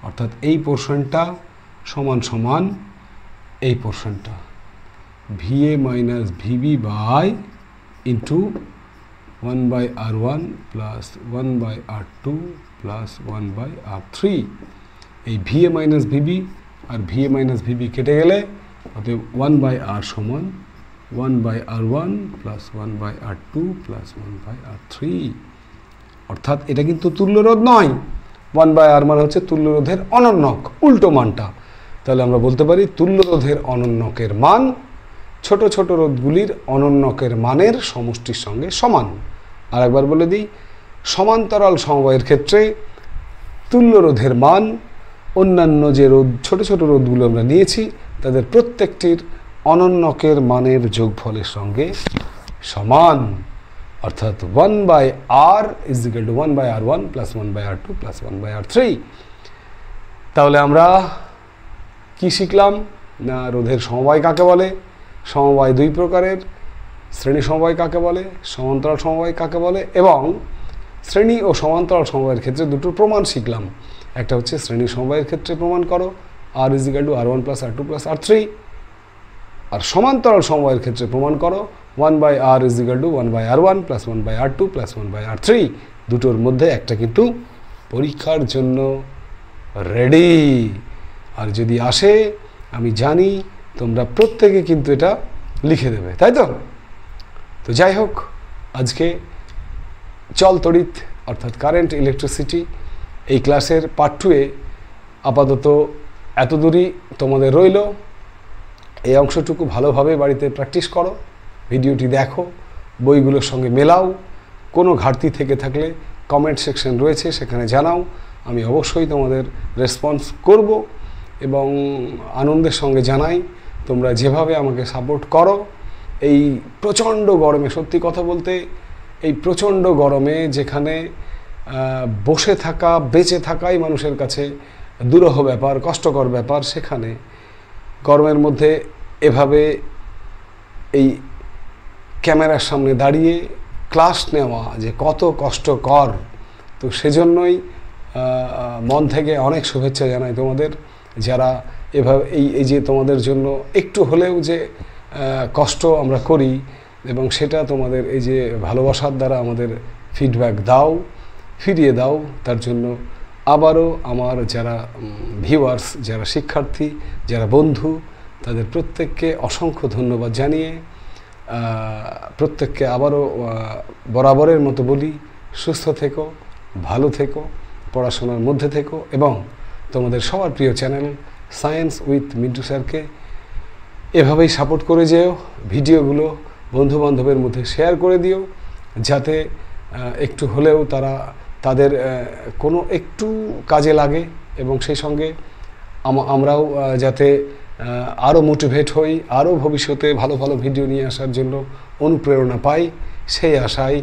অর্থাৎ এই পোর্শনটা সমান সমান এই পোর্শনটা V A minus V B by into 1 by R1 plus 1 by R2 plus 1 by R3। এই ভিএ মাইনাস ভিবি আর ভিএ মাইনাস ভিবি কেটে গেলে অতএব 1 বাই R সমান 1 by R1 plus 1 by R2 plus 1 by R3, অর্থাৎ এটা কিন্তু তুল্যরোধ নয়, 1 বাই আর মানে হচ্ছে তুল্যরোধের অনন্যক, উল্টো মানটা। তাহলে আমরা বলতে পারি তুল্যরোধের অনন্যকের মান ছোট ছোট রোধগুলির অনন্যকের মানের সমষ্টির সঙ্গে সমান। আর একবার বলে দিই, সমান্তরাল সমবায়ের ক্ষেত্রে তুল্যরোধের মান অন্যান্য যে রোধ ছোট ছোট রোধগুলো আমরা নিয়েছি তাদের প্রত্যেকটির অনন্যকের মানের যোগফলের সঙ্গে সমান, অর্থাৎ 1 by R is equal to 1 by R1 plus 1 by R2 plus 1 by R3। তাহলে আমরা কি শিখলাম না, রোধের সমবায় কাকে বলে, সমবায় দুই প্রকারের, শ্রেণী সমবায় কাকে বলে, সমান্তরাল সমবায় কাকে বলে, এবং শ্রেণী ও সমান্তরাল সমবায়ের ক্ষেত্রে দুটো প্রমাণ শিখলাম। একটা হচ্ছে শ্রেণী সমবায়ের ক্ষেত্রে প্রমাণ করো R is equal to R1 plus R2 plus R3, আর সমান্তরাল সমবায়ের ক্ষেত্রে প্রমাণ করো 1 by R is equal to 1 by R1 plus 1 by R2 plus 1 by R3। দুটোর মধ্যে একটা কিন্তু পরীক্ষার জন্য রেডি, আর যদি আসে আমি জানি তোমরা প্রত্যেকে কিন্তু এটা লিখে দেবে, তাই তো? তো যাই হোক, আজকে চল তড়িৎ অর্থাৎ কারেন্ট ইলেকট্রিসিটি এই ক্লাসের পার্ট 2-এ আপাতত এত দূরই তোমাদের রইল। এই অংশটুকু ভালোভাবে বাড়িতে প্র্যাকটিস করো, ভিডিওটি দেখো, বইগুলোর সঙ্গে মেলাও, কোনো ঘাটতি থেকে থাকলে কমেন্ট সেকশন রয়েছে সেখানে জানাও, আমি অবশ্যই তোমাদের রেসপন্স করব এবং আনন্দের সঙ্গে জানাই তোমরা যেভাবে আমাকে সাপোর্ট করো। এই প্রচণ্ড গরমে, সত্যি কথা বলতে এই প্রচণ্ড গরমে যেখানে বসে থাকা বেঁচে থাকাই মানুষের কাছে দুরূহ ব্যাপার, কষ্টকর ব্যাপার, সেখানে গরমের মধ্যে এভাবে এই ক্যামেরার সামনে দাঁড়িয়ে ক্লাস নেওয়া যে কত কষ্টকর। তো সেজন্যই মন থেকে অনেক শুভেচ্ছা জানাই তোমাদের, যারা এভাবে এই যে তোমাদের জন্য একটু হলেও যে কষ্ট আমরা করি এবং সেটা তোমাদের এই যে ভালোবাসার দ্বারা আমাদের ফিডব্যাক দাও, ফিরিয়ে দাও, তার জন্য আবারও আমার যারা ভিউয়ার্স, যারা শিক্ষার্থী, যারা বন্ধু, তাদের প্রত্যেককে অসংখ্য ধন্যবাদ জানিয়ে প্রত্যেককে আবারও বরাবরের মতো বলি, সুস্থ থেকো, ভালো থেকো, পড়াশোনার মধ্যে থেকো এবং তোমাদের সবার প্রিয় চ্যানেল সায়েন্স উইথ মিন্টু স্যারকে এভাবেই সাপোর্ট করে যেও। ভিডিওগুলো বন্ধুবান্ধবের মধ্যে শেয়ার করে দিও, যাতে একটু হলেও তাদের কোনো একটু কাজে লাগে এবং সেই সঙ্গে আমরাও যাতে আরও মোটিভেট হই, আরও ভবিষ্যতে ভালো ভালো ভিডিও নিয়ে আসার জন্য অনুপ্রেরণা পাই, সেই আশায়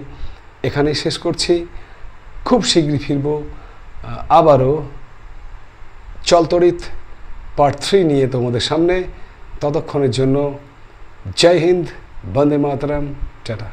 এখানেই শেষ করছি। খুব শীঘ্রই ফিরব আবারও চল তড়িৎ পার্ট 3 নিয়ে তোমাদের সামনে। ততক্ষণের জন্য জয় হিন্দ, বন্দে মাতরম, টাটা।